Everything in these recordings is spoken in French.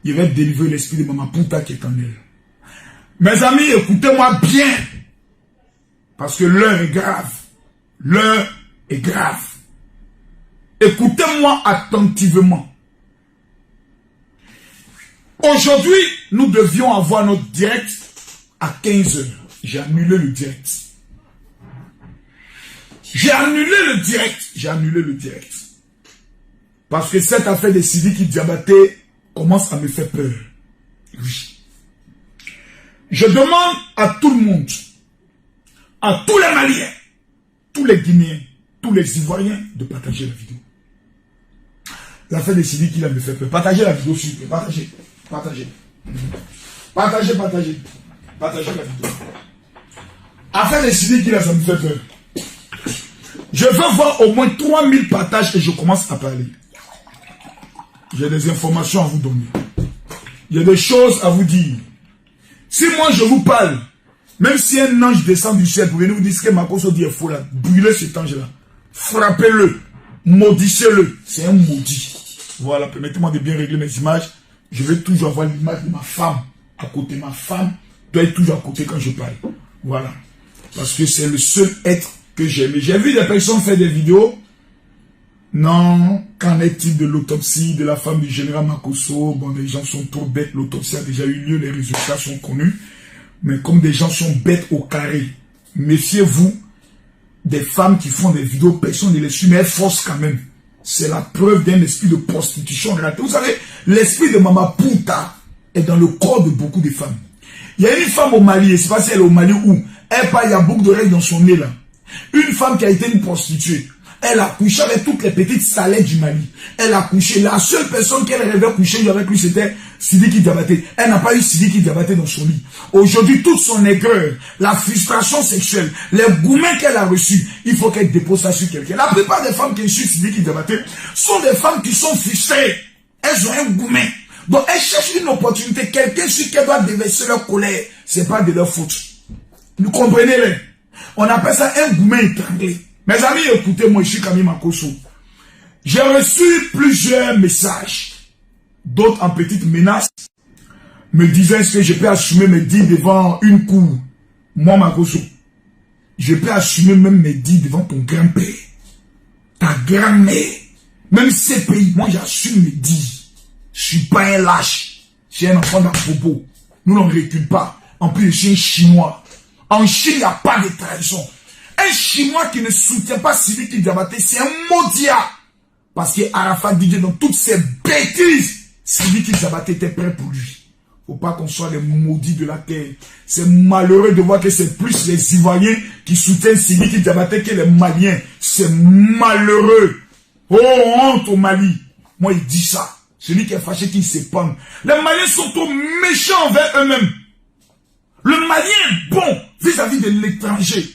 il va délivrer l'esprit de Maman Pouta qui est en elle. Mes amis, écoutez-moi bien. Parce que l'heure est grave. L'heure est grave. Écoutez-moi attentivement. Aujourd'hui, nous devions avoir notre direct à 15 h. J'ai annulé le direct. J'ai annulé le direct. Parce que cette affaire de Sidiki Diabaté commence à me faire peur. Oui. Je demande à tout le monde, à tous les Maliens, tous les Guinéens, tous les Ivoiriens de partager la vidéo. L'affaire de Sidiki là me fait peur. Partagez la vidéo s'il vous plaît. Partagez. Partagez la vidéo. Affaire de Sidiki là, ça me fait peur. Je veux voir au moins 3000 partages et je commence à parler. J'ai des informations à vous donner. Il y a des choses à vous dire. Si moi je vous parle, même si un ange descend du ciel, vous venez vous dire ce que Makosso dit est faux là, brûlez cet ange-là. Frappez-le. Maudissez-le. C'est un maudit. Voilà, permettez-moi de bien régler mes images. Je vais toujours avoir l'image de ma femme à côté. Ma femme doit être toujours à côté quand je parle. Voilà. Parce que c'est le seul être que j'aime. J'ai vu des personnes faire des vidéos. Non, qu'en est-il de l'autopsie de la femme du général Makosso? Bon, les gens sont trop bêtes. L'autopsie a déjà eu lieu, les résultats sont connus. Mais comme des gens sont bêtes au carré, méfiez-vous des femmes qui font des vidéos, personne ne les suit, mais elles forcent quand même. C'est la preuve d'un esprit de prostitution raté. Vous savez, l'esprit de Maman Pouta est dans le corps de beaucoup de femmes. Il y a une femme au Mali, je ne sais pas si elle est au Mali où, elle parle, il y a beaucoup d'oreilles dans son nez là. Une femme qui a été une prostituée. Elle a couché avec toutes les petites salets du Mali. Elle a couché. La seule personne qu'elle rêvait coucher avec lui, c'était Sidiki Diabaté. Elle n'a pas eu Sidiki Diabaté dans son lit. Aujourd'hui, toute son aigreur, la frustration sexuelle, les gourmets qu'elle a reçus, il faut qu'elle dépose ça sur quelqu'un. La plupart des femmes qui ont su Sidiki Diabaté sont des femmes qui sont frustrées. Elles ont un gourmet. Donc, elles cherchent une opportunité. Quelqu'un sur qui elles doivent déverser leur colère. C'est pas de leur faute. Vous comprenez-les? On appelle ça un gourmet étranglé. Mes amis, écoutez-moi, je suis Camille Makosso. J'ai reçu plusieurs messages, d'autres en petites menaces, me disant que je peux assumer mes dits devant une cour. Moi, Makosso, je peux assumer même mes dits devant ton grand-père, ta grand-mère, même ces pays. Moi, j'assume mes dits. Je suis pas un lâche. Je suis un enfant d'un propos. Nous n'en recule pas. En plus, je suis un Chinois. En Chine, il n'y a pas de trahison. Un Chinois qui ne soutient pas Sidiki Diabaté, c'est un maudit. Parce que Arafat disait dans toutes ces bêtises, Sidiki Diabaté était prêt pour lui. Faut pas qu'on soit les maudits de la terre. C'est malheureux de voir que c'est plus les Ivoiriens qui soutiennent Sidiki Diabaté que les Maliens. C'est malheureux. Oh, honte au Mali. Moi, il dit ça. Celui qui est fâché, qui se pend. Les Maliens sont trop méchants envers eux-mêmes. Le Malien est bon vis-à-vis de l'étranger.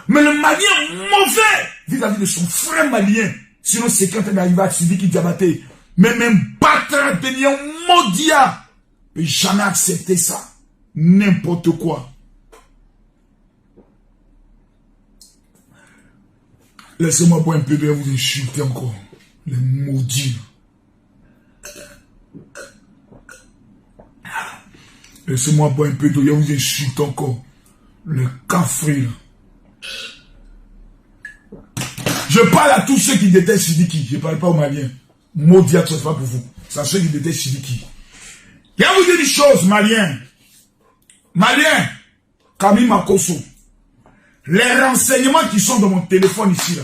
Mais le Malien mauvais vis-à-vis de son frère malien. Sinon, c'est quand il arrive à Sidiki Diabaté. Mais même battre, devenir maudit. Mais jamais accepter ça. N'importe quoi. Laissez-moi boire un peu de vous insulter encore. Les maudits. Laissez-moi boire un peu d'eau, vous insulte encore. Le café, là. Je parle à tous ceux qui détestent Sidiki. Je ne parle pas aux Maliens. Maudit à toi, c'est pas pour vous. C'est à ceux qui détestent Sidiki. Je vais vous dire une chose, Maliens. Maliens, Camille Makosso. Les renseignements qui sont dans mon téléphone ici, là,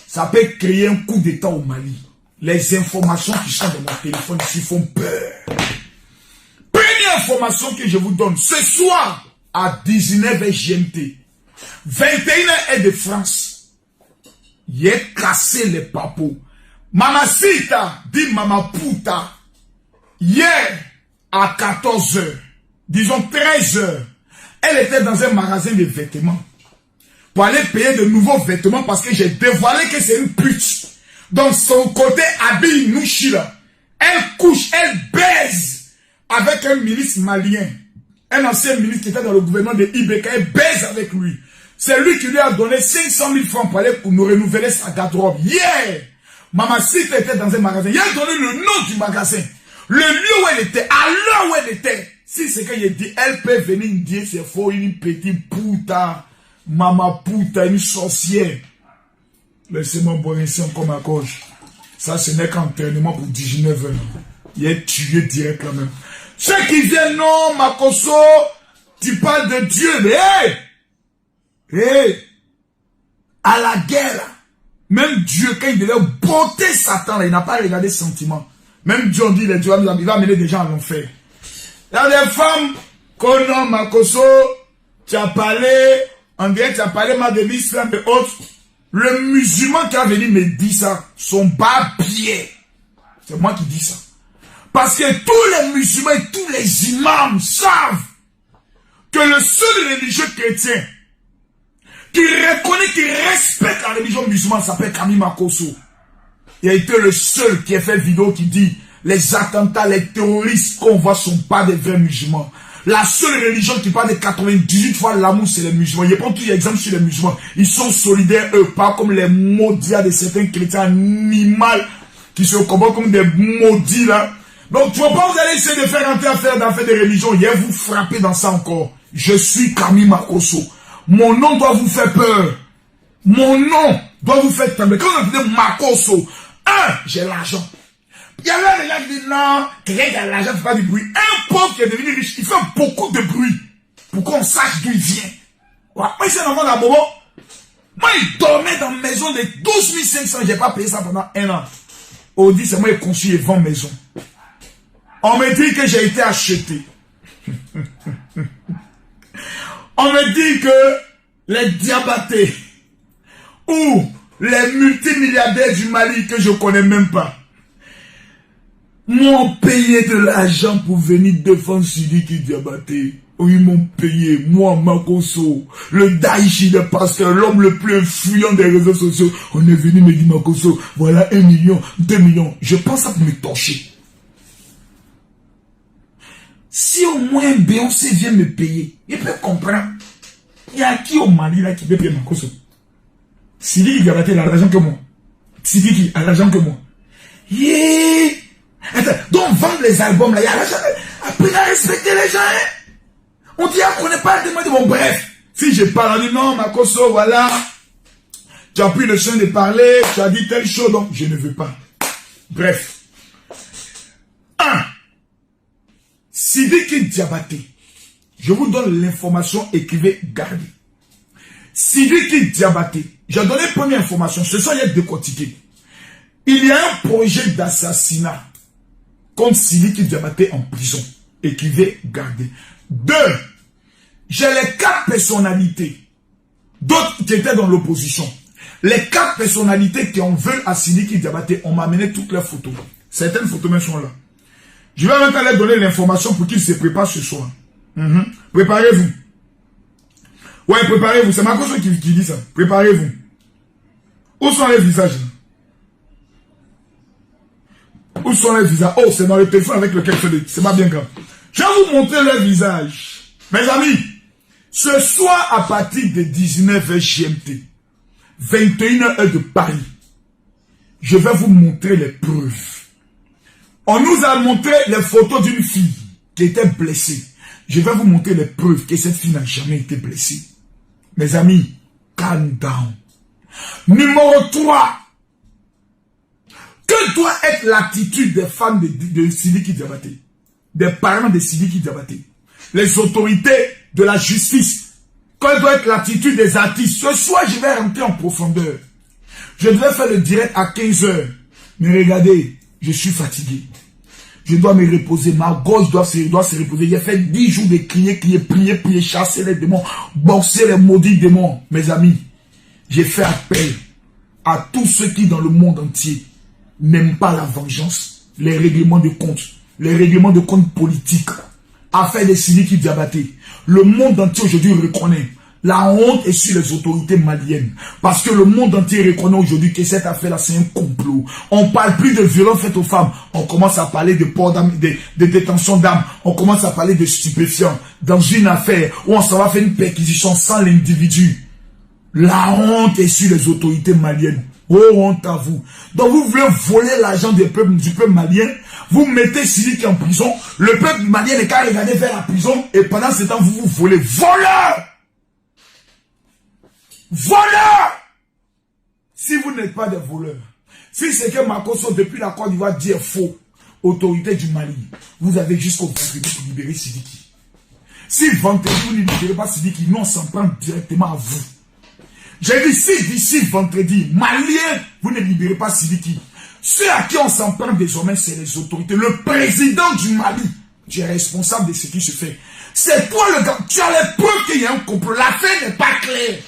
ça peut créer un coup d'état au Mali. Les informations qui sont dans mon téléphone ici font peur. Première information que je vous donne, ce soir, à 19h GMT, 21h est de France, j'ai cassé les papos. Mamacita dit Maman Pouta, hier, à 14h, disons 13h, elle était dans un magasin de vêtements pour aller payer de nouveaux vêtements parce que j'ai dévoilé que c'est une pute. Dans son côté habille Nouchila, elle couche, elle baise avec un milice malien, un ancien milice qui était dans le gouvernement de Ibeka, elle baise avec lui. C'est lui qui lui a donné 500 000 francs pour aller pour nous renouveler sa garde-robe. Yeah! Mamacita était dans un magasin. Il a donné le nom du magasin. Le lieu où elle était, à l'heure où elle était, si c'est que j'ai dit, elle peut venir dire c'est faux, une petite puta, maman puta, une sorcière. Laissez-moi boire ici encore ma gauche. Ça, ce n'est qu'entraînement pour 19 ans. Il est tué direct là même. Ceux qui viennent, non, Makoso, tu parles de Dieu, mais à la guerre, même Dieu, quand il devait botter Satan, là, il n'a pas regardé sentiments. Même Dieu dit, il va amener des gens à l'enfer. Il y a des femmes, Kono, Makoso, tu as parlé, on dirait tu as parlé mal de l'islam et autres. Le musulman qui a venu me dire ça, son bas pied. C'est moi qui dis ça. Parce que tous les musulmans et tous les imams savent que le seul religieux chrétien qui reconnaît, qui respecte la religion musulmane s'appelle Camille Makoso. Il a été le seul qui a fait vidéo qui dit les attentats, les terroristes qu'on voit sont pas des vrais musulmans. La seule religion qui parle de 98 fois l'amour, c'est les musulmans. Je prends tous les exemples sur les musulmans. Ils sont solidaires, eux, pas comme les maudits de certains chrétiens animaux qui se comportent comme des maudits là. Donc, tu ne vas pas vous allez essayer de faire rentrer dans des religions. Il va vous frapper dans ça encore. Je suis Camille Makoso. Mon nom doit vous faire peur. Mon nom doit vous faire trembler. Quand on dit Makoso, j'ai l'argent. Il y avait des gens qui disent non, quelqu'un qui a l'argent ne fait pas du bruit. Un pauvre qui est devenu riche, il fait beaucoup de bruit pour qu'on sache d'où il vient. Ouais. Moi, c'est un enfant d'Abobo. Moi, il dormait dans une maison de 12 500. Je n'ai pas payé ça pendant 1 an. On dit, c'est moi qui ai conçu et vend maison. On me dit que j'ai été acheté. On me dit que les diabatés ou les multimilliardaires du Mali que je ne connais même pas m'ont payé de l'argent pour venir défendre Sidiki Diabaté. Oui, ils m'ont payé, moi, Makoso, le Daïchi, le pasteur, l'homme le plus influent des réseaux sociaux. On est venu me dire, Makoso, voilà 1 million, 2 millions. Je pense ça pour me torcher. Si au moins Beyoncé vient me payer, il peut comprendre. Il y a qui au Mali là qui peut payer Makoso? Sidiki Diabaté a l'argent que moi. Sidiki a l'argent que moi. Yeah! Attends, donc vendre les albums là, il y a l'argent. Après, à respecter les gens, hein? On dit, on n'est pas demander, bon, bref. Si je parle, on dit, non, Makoso, voilà. Tu as pris le soin de parler, tu as dit telle chose, donc je ne veux pas. Bref. 1. Sidiki Diabaté. Je vous donne l'information, écrivez, gardez. Sidiki Diabaté. J'ai donné une première information, ce sont les décortiqués. Il y a un projet d'assassinat contre Sidiki Diabaté en prison. Écrivez, gardez. 2. J'ai les 4 personnalités. D'autres qui étaient dans l'opposition. Les 4 personnalités qui en veulent à Sidiki Diabaté, on m'a amené toutes leurs photos. Certaines photos même sont là. Je vais maintenant leur donner l'information pour qu'ils se préparent ce soir. Préparez-vous. Ouais, préparez-vous. C'est Makoso qui dit ça. Préparez-vous. Où sont les visages? Où sont les visages? Oh, c'est dans le téléphone avec lequel je fais. C'est pas bien grave. Je vais vous montrer leur visage. Mes amis, ce soir à partir de 19h GMT, 21h de Paris, je vais vous montrer les preuves. On nous a montré les photos d'une fille qui était blessée. Je vais vous montrer les preuves que cette fille n'a jamais été blessée. Mes amis, calm down. Numéro 3. Que doit être l'attitude des femmes de Sidiki Diabaté? Des parents de Sidiki Diabaté? Les autorités de la justice? Quelle doit être l'attitude des artistes? Ce soir, je vais rentrer en profondeur. Je devais faire le direct à 15h. Mais regardez, je suis fatigué. Je dois me reposer. Ma gorge doit se reposer. J'ai fait 10 jours de crier, prier, chasser les démons, boxer les maudits démons. Mes amis, j'ai fait appel à tous ceux qui dans le monde entier n'aiment pas la vengeance, les règlements de compte politiques, affaire de Sidiki Diabaté. Le monde entier aujourd'hui reconnaît. La honte est sur les autorités maliennes. Parce que le monde entier reconnaît aujourd'hui que cette affaire-là, c'est un complot. On ne parle plus de violences faites aux femmes. On commence à parler de port d'âme, de détention d'âme. On commence à parler de stupéfiants. Dans une affaire où on s'en va faire une perquisition sans l'individu. La honte est sur les autorités maliennes. Oh, honte à vous. Donc vous voulez voler l'argent du peuple malien. Vous mettez Sidiki en prison. Le peuple malien n'est qu'à regarder vers la prison. Et pendant ce temps, vous vous volez. Voleur! Voleur! Si vous n'êtes pas des voleurs, si c'est que Makosso, depuis la Côte d'Ivoire, dit faux, autorité du Mali, vous avez jusqu'au vendredi pour libérer Sidiki. Si vendredi, vous ne libérez pas Sidiki, nous on s'en prend directement à vous. J'ai dit, si d'ici vendredi, Malien, vous ne libérez pas Sidiki, ceux à qui on s'en prend désormais, c'est les autorités. Le président du Mali, tu es responsable de ce qui se fait. C'est toi le gars, tu as les preuves qu'il y a un complot. L'affaire n'est pas claire.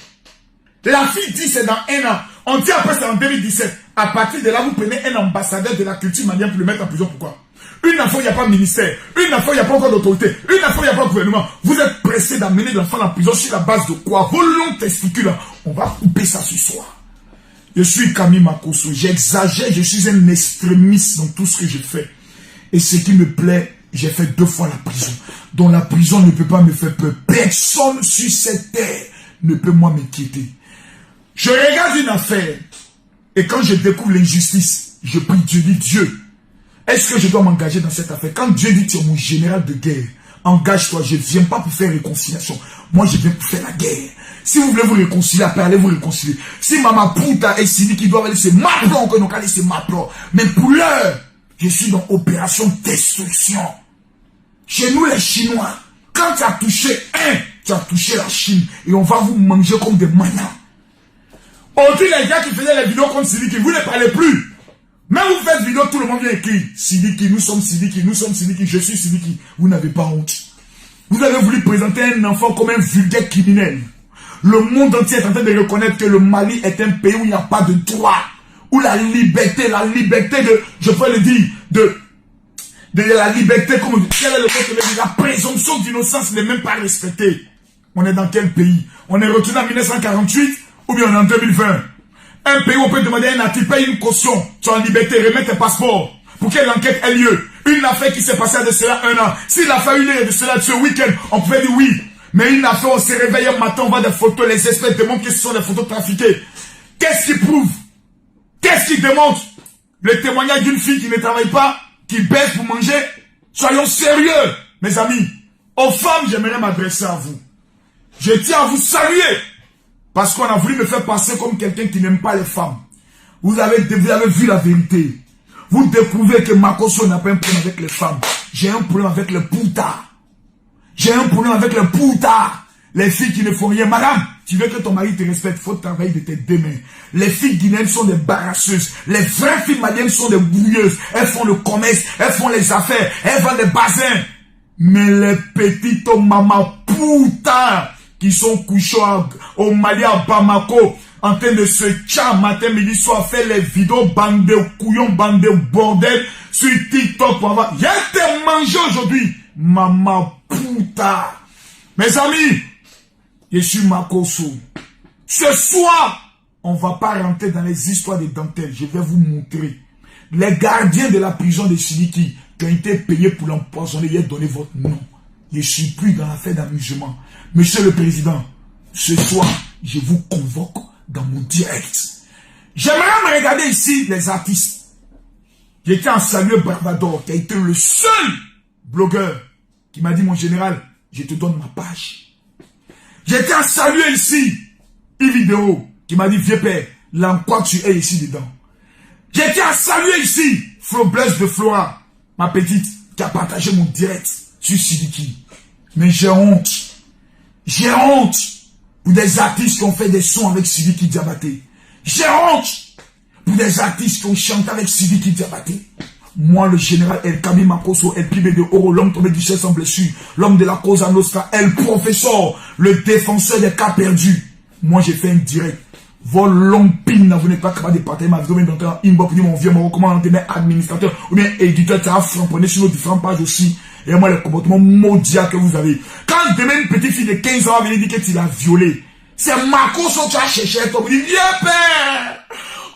La fille dit c'est dans 1 an. On dit après c'est en 2017. À partir de là, vous prenez un ambassadeur de la culture malienne pour le mettre en prison. Pourquoi? Une fois, il n'y a pas de ministère. Une fois, il n'y a pas encore d'autorité. Une fois, il n'y a pas de gouvernement. Vous êtes pressé d'amener l'enfant en prison sur la base de quoi? Vos longs testicules. On va couper ça ce soir. Je suis Camille Makosso. J'exagère. Je suis un extrémiste dans tout ce que je fais. Et ce qui me plaît, j'ai fait 2 fois la prison. Donc la prison ne peut pas me faire peur. Personne sur cette terre ne peut moi m'inquiéter. Je regarde une affaire. Et quand je découvre l'injustice, je prie Dieu, dis Dieu, est-ce que je dois m'engager dans cette affaire? Quand Dieu dit tu es mon général de guerre, engage-toi, je ne viens pas pour faire réconciliation. Moi, je viens pour faire la guerre. Si vous voulez vous réconcilier, allez vous réconcilier. Si Mama Pouta et Sidi qui doivent aller, c'est ma plan, que nous allons, c'est ma plan. Mais pour l'heure, je suis dans opération destruction. Chez nous, les Chinois, quand tu as touché un, tu as touché la Chine. Et on va vous manger comme des manias. Aujourd'hui, les gars qui faisaient les vidéos contre Sidiki, vous ne parlez plus. Même vous faites vidéo, tout le monde vient écrire. Sidiki, nous sommes Sidiki, je suis Sidiki. Vous n'avez pas honte. Vous avez voulu présenter un enfant comme un vulgaire criminel. Le monde entier est en train de reconnaître que le Mali est un pays où il n'y a pas de droit. Où la liberté de, je peux le dire, de la liberté, comme quel est le fait, la présomption d'innocence n'est même pas respectée. On est dans quel pays? On est retourné en 1948 ou bien on est en 2020? Un pays où on peut demander à un natif, paye une caution, tu es en liberté, remets tes passeports pour que l'enquête ait lieu. Une affaire qui s'est passée de cela 1 an. S'il a fallu de cela ce week-end, on pouvait dire oui. Mais une affaire, on se réveille un matin, on voit des photos, les espèces démontrent que ce sont des photos trafiquées. Qu'est-ce qui prouve? Qu'est-ce qui démontre? Le témoignage d'une fille qui ne travaille pas, qui baisse pour manger? Soyons sérieux, mes amis. Aux femmes, j'aimerais m'adresser à vous. Je tiens à vous saluer. Parce qu'on a voulu me faire passer comme quelqu'un qui n'aime pas les femmes. Vous avez vu la vérité. Vous découvrez que Makosso n'a pas un problème avec les femmes. J'ai un problème avec les poutards. J'ai un problème avec les poutards. Les filles qui ne font rien. Madame, tu veux que ton mari te respecte, il faut travailler de tes 2 mains. Les filles guinéennes sont des barasseuses. Les vraies filles maliennes sont des bouilleuses. Elles font le commerce, elles font les affaires, elles vendent des bassins. Mais les petites mamas poutards qui sont couchés au Mali, à Bamako, en train de se tchar matin, midi, soir, faire les vidéos, bande de couillons, bande de bordel, sur TikTok pour avoir. Y'a été mangé aujourd'hui. Maman puta. Mes amis, je suis Makosso. Ce soir, on ne va pas rentrer dans les histoires de dentelles. Je vais vous montrer. Les gardiens de la prison de Sidiki qui ont été payés pour l'empoisonner, ils ont donné votre nom. Je ne suis plus dans l'affaire d'amusement. Monsieur le Président, ce soir, je vous convoque dans mon direct. J'aimerais me regarder ici les artistes. J'étais en saluer Barbador, qui a été le seul blogueur qui m'a dit, mon général, je te donne ma page. J'étais en saluer ici une vidéo qui m'a dit, vieux père, là quoi tu es ici dedans. J'étais en saluer ici Flo Blaise de Flora, ma petite, qui a partagé mon direct sur Sidiki. Mais j'ai honte. J'ai honte pour des artistes qui ont fait des sons avec Sidiki Diabaté. J'ai honte pour des artistes qui ont chanté avec Sidiki Diabaté. Moi, le général El Kami Makosso, El Pibe de Oro, l'homme tombé du ciel sans blessure, l'homme de la cause à Nostra, El Professeur, le défenseur des cas perdus. Moi, j'ai fait un direct. Vos longues pines, vous n'êtes pas capable de partager ma vidéo, mais d'entrer en inbox, pour dire mon vieux, mon recommandant, administrateur, ou bien éditeur, tu as framponné sur nos différentes pages aussi. Et moi, le comportement maudit que vous avez. Quand demain une petite fille de 15 ans va venir dire que tu l'as violée, c'est Makosso que tu as cherché, toi, vous dites, vieux père!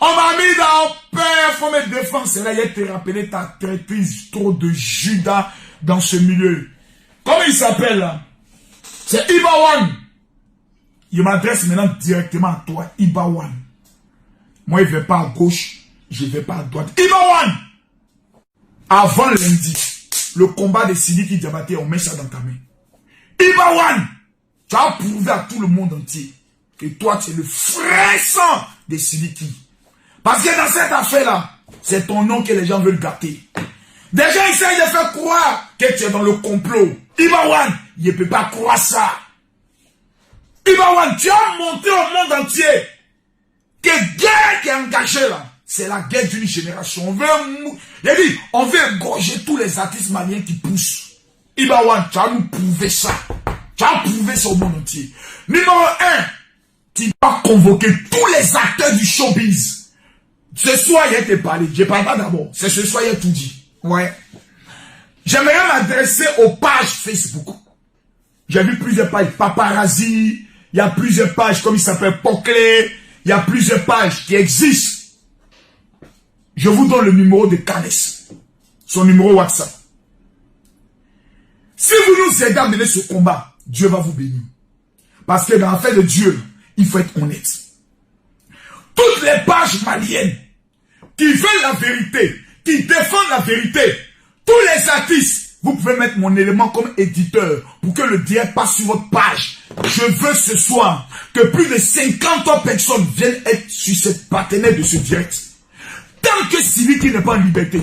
On m'a mis dans père, faut me défendre. C'est là, il te rappeler ta traîtrise, trop de Judas dans ce milieu. Comment il s'appelle là? C'est Ibawan. Il m'adresse maintenant directement à toi, Ibawan. Moi, je ne vais pas à gauche, je ne vais pas à droite. Ibawan! avant lundi, le combat de Sidiki Diabaté, on met ça dans ta main. Ibawan, tu as prouvé à tout le monde entier que toi, tu es le frère sang de Sidiki. Parce que dans cette affaire-là, c'est ton nom que les gens veulent gâter. Des gens essayent de faire croire que tu es dans le complot. Ibawan, il ne peut pas croire ça. Ibawan, tu as montré au monde entier que guerre qui est engagée là, c'est la guerre d'une génération. On veut égorger tous les artistes maliens qui poussent. Ibawan, tu as nous prouvé ça. Tu as prouvé ça au monde entier. Numéro 1, tu dois convoquer tous les acteurs du showbiz. Ce soir, il a été parlé. Je ne parle pas d'abord. C'est ce soir, il a tout dit. Ouais. J'aimerais m'adresser aux pages Facebook. J'ai vu plusieurs pages. Paparazzi. Il y a plusieurs pages, comme il s'appelle Poclé. Il y a plusieurs pages qui existent. Je vous donne le numéro de Canes. Son numéro WhatsApp. Si vous nous aidez à mener ce combat, Dieu va vous bénir. Parce que dans l'affaire de Dieu, il faut être honnête. Toutes les pages maliennes qui veulent la vérité, qui défendent la vérité, tous les artistes, vous pouvez mettre mon élément comme éditeur pour que le direct passe sur votre page. Je veux ce soir que plus de 50 personnes viennent être sur cette partenaire de ce direct. Tant que Sidiki n'est pas en liberté,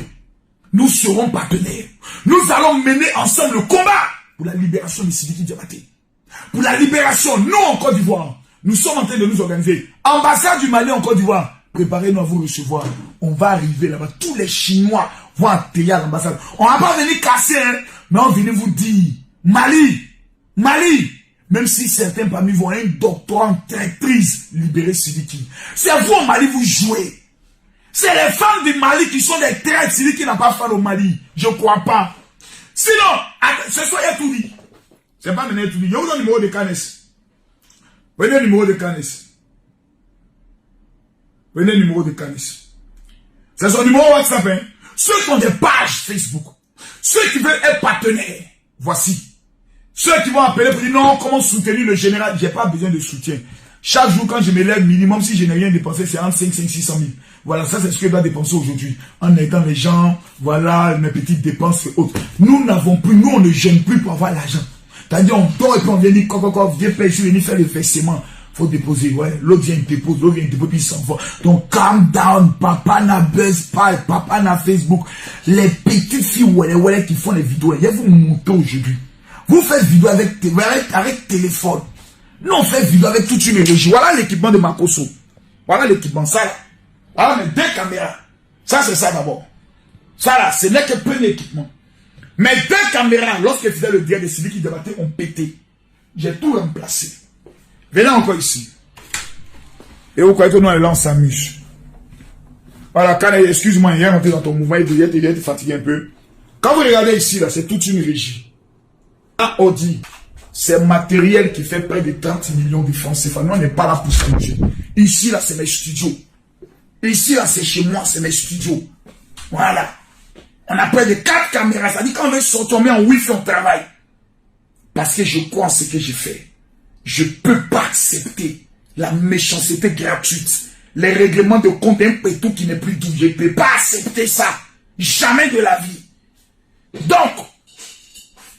nous serons partenaires. Nous allons mener ensemble le combat pour la libération de Sidiki Diabaté. Pour la libération, nous en Côte d'Ivoire, nous sommes en train de nous organiser. Ambassade du Mali en Côte d'Ivoire, préparez-nous à vous recevoir. On va arriver là-bas. Tous les Chinois vont atterrir à l'ambassade. On va pas venir casser, hein, mais on vient vous dire, Mali, même si certains parmi vous ont un doctorat en traîtrise, libérer Sidiki. C'est vous au Mali, vous jouez. C'est les femmes du Mali qui sont des traîtres. Sidiki n'a pas fait au Mali. Je ne crois pas. Sinon, ce soir, il y a tout dit. C'est pas maintenant tout dit. Je vous donne le numéro de Canes. Venez le numéro de Canes. Venez le numéro de Canes. C'est son numéro WhatsApp. Hein. Ceux qui ont des pages Facebook, ceux qui veulent être partenaires, voici. Ceux qui vont appeler pour dire non, comment soutenir le général, j'ai pas besoin de soutien. Chaque jour, quand je me lève, minimum, si je n'ai rien dépensé, c'est entre 5, 600 000. Voilà, ça c'est ce que je dois dépenser aujourd'hui. En aidant les gens, voilà, mes petites dépenses et autres. Nous n'avons plus, nous on ne gêne plus pour avoir l'argent. C'est-à-dire, on dort et puis on vient dire, viens payer, venir faire le versement. Faut déposer, ouais. L'autre vient dépose, l'autre vient déposer, puis il s'en va. Donc, calm down. Papa n'a buzz pas, papa n'a Facebook. Les petites filles, ouais, qui font les vidéos, il y a vous montrer aujourd'hui. Vous faites vidéo avec téléphone. Nous, on fait vidéo avec toute une régie. Voilà l'équipement de Makoso. Voilà l'équipement, ça là. Voilà mes 2 caméras. Ça, c'est ça d'abord. Ça là, ce n'est que peu d'équipement. Mes 2 caméras, lorsque je faisais le direct de Sidiki Diabaté, ont pété. J'ai tout remplacé. Venez encore ici. Et vous croyez que nous, là, on s'amuse. Voilà, excuse-moi, il est rentré dans ton mouvement, il est fatigué un peu. Quand vous regardez ici, là, c'est toute une régie. Un Audi, c'est matériel qui fait près de 30 millions de francs CFA. Nous, on n'est pas là pour s'amuser. Ici, là, c'est mes studios. Ici, là, c'est chez moi, c'est mes studios. Voilà. On a près de 4 caméras. Ça dit quand on veut sortir, on met en wifi, on travaille. Parce que je crois en ce que j'ai fait. Je ne peux pas accepter la méchanceté gratuite. Les règlements de compte un pétou qui n'est plus doux. Je ne peux pas accepter ça. Jamais de la vie. Donc,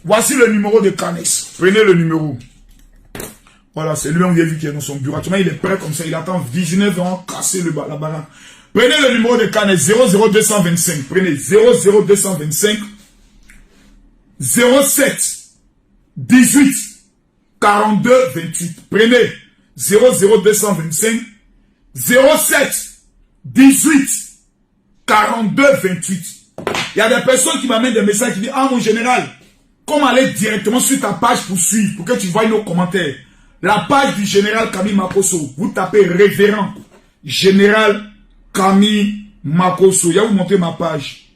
voici le numéro de Canes. Prenez le numéro. Voilà, c'est lui, on vient vu qui est dans son bureau. Actuellement, il est prêt comme ça. Il attend 19 ans, casser la baraque. Prenez le numéro de Canes 00225. Prenez 00225 07 18 42 28. Prenez 00225 07 18 42 28. Il y a des personnes qui m'amènent des messages qui disent ah mon général, comment aller directement sur ta page pour suivre, pour que tu vois nos commentaires. La page du général Camille Makoso, vous tapez révérend général Camille Makoso. Je vais vous montrer ma page.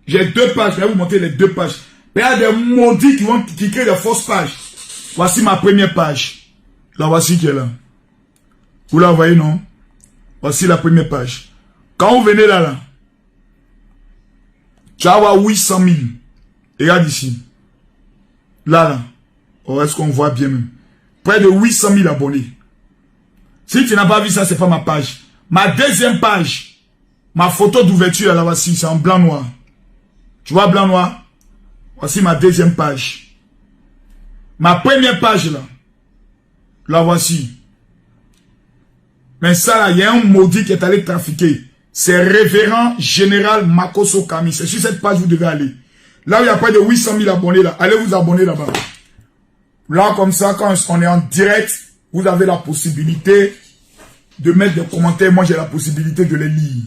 J'ai 2 pages, je vais vous montrer les 2 pages. Il y a des maudits qui créent des fausses pages. Voici ma première page. La voici qui est là. Vous la voyez, non? Voici la première page. Quand vous venez là, tu vas avoir 800 000. Regarde ici. Là. Oh, est-ce qu'on voit bien même? Près de 800 000 abonnés. Si tu n'as pas vu ça, c'est pas ma page. Ma deuxième page, ma photo d'ouverture, là, voici, c'est en blanc-noir. Tu vois, blanc noir? Voici ma deuxième page. Ma première page, là. La voici. Mais ça, là, il y a un maudit qui est allé trafiquer. C'est révérend général Makoso Kami. C'est sur cette page que vous devez aller. Là où il n'y a pas de 800 000 abonnés, là, allez vous abonner là-bas. Là, comme ça, quand on est en direct, vous avez la possibilité de mettre des commentaires. Moi, j'ai la possibilité de les lire.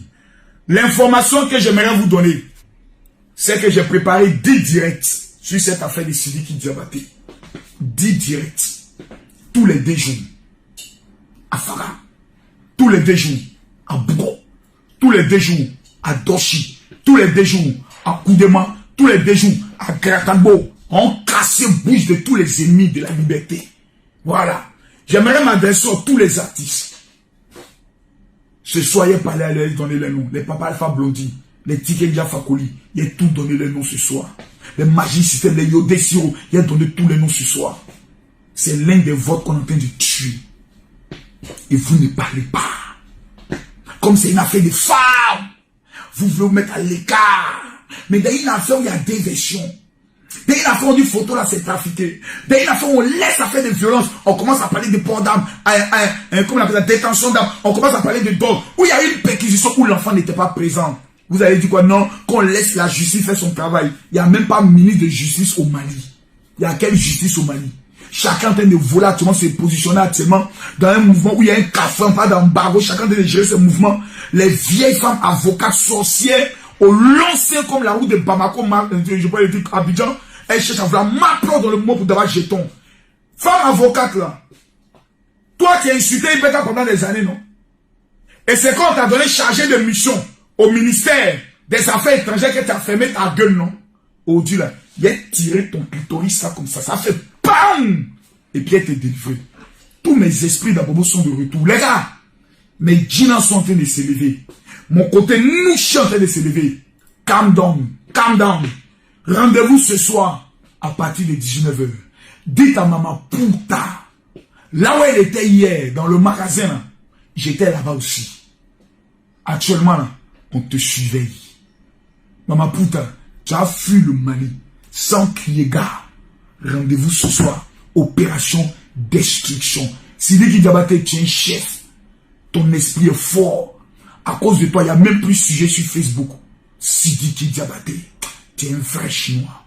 L'information que j'aimerais vous donner, c'est que j'ai préparé 10 directs sur cette affaire de Sidiki Diabaté. 10 directs. Tous les 2 jours. À Farah. Tous les 2 jours. À Bougo. Tous les 2 jours. À Doshi. Tous les 2 jours. À Koudema. Tous les 2 jours. À Gratambo. On casse bouche de tous les ennemis de la liberté. Voilà. J'aimerais m'adresser à tous les artistes. Ce soir, il y a parlé à leur donner les noms. Les Papa Alpha Blondie, les Ticket Fakoli, il y a tout donné les noms ce soir. Les Magic System, les Yodé Siro, il y a donné tous les noms ce soir. C'est l'un des votes qu'on est en train de tuer. Et vous ne parlez pas. Comme c'est une affaire de femmes, vous voulez vous mettre à l'écart. Mais dans une affaire où il y a des versions. Dès une affaire où une photo là c'est trafiqué. Dès une affaire où on laisse la faire de violence, on commence à parler de port d'âme, comment on appelle la détention d'âme, on commence à parler de dog, où il y a eu une perquisition où l'enfant n'était pas présent. Vous avez dit quoi? Non, qu'on laisse la justice faire son travail. Il n'y a même pas ministre de justice au Mali. Il y a quelle justice au Mali? Chacun est en train de voler actuellement, se positionner actuellement dans un mouvement où il y a un café, pas d'embargo, chacun est en train de gérer ce mouvement. Les vieilles femmes avocates sorcières au long sein comme la route de Bamako, je peux le dire Abidjan, elles cherchent à vouloir m'appeler dans le monde pour d'avoir jeton. Femme avocate là, toi tu as insulté Ibeka pendant des années, non? Et c'est quand on t'a donné chargé de mission au ministère des Affaires étrangères que tu as fermé ta gueule, non? Oh Dieu là, il a tiré ton clitoris ça comme ça fait PAM! Et puis elle t'est délivré. Tous mes esprits d'abord sont de retour. Les gars, mes djinns sont en train de s'élever. Mon côté nous est en train de s'élever. Calm down, calm down. Rendez-vous ce soir à partir de 19h. Dites à maman puta. Là où elle était hier, dans le magasin, j'étais là-bas aussi. Actuellement, là, on te surveille. Maman puta, tu as fui le Mali sans crier gars. Rendez-vous ce soir. Opération destruction. Sidiki Diabaté, tu es un chef. Ton esprit est fort. À cause de toi, il n'y a même plus de sujet sur Facebook. Sidiki Diabaté, tu es un vrai Chinois.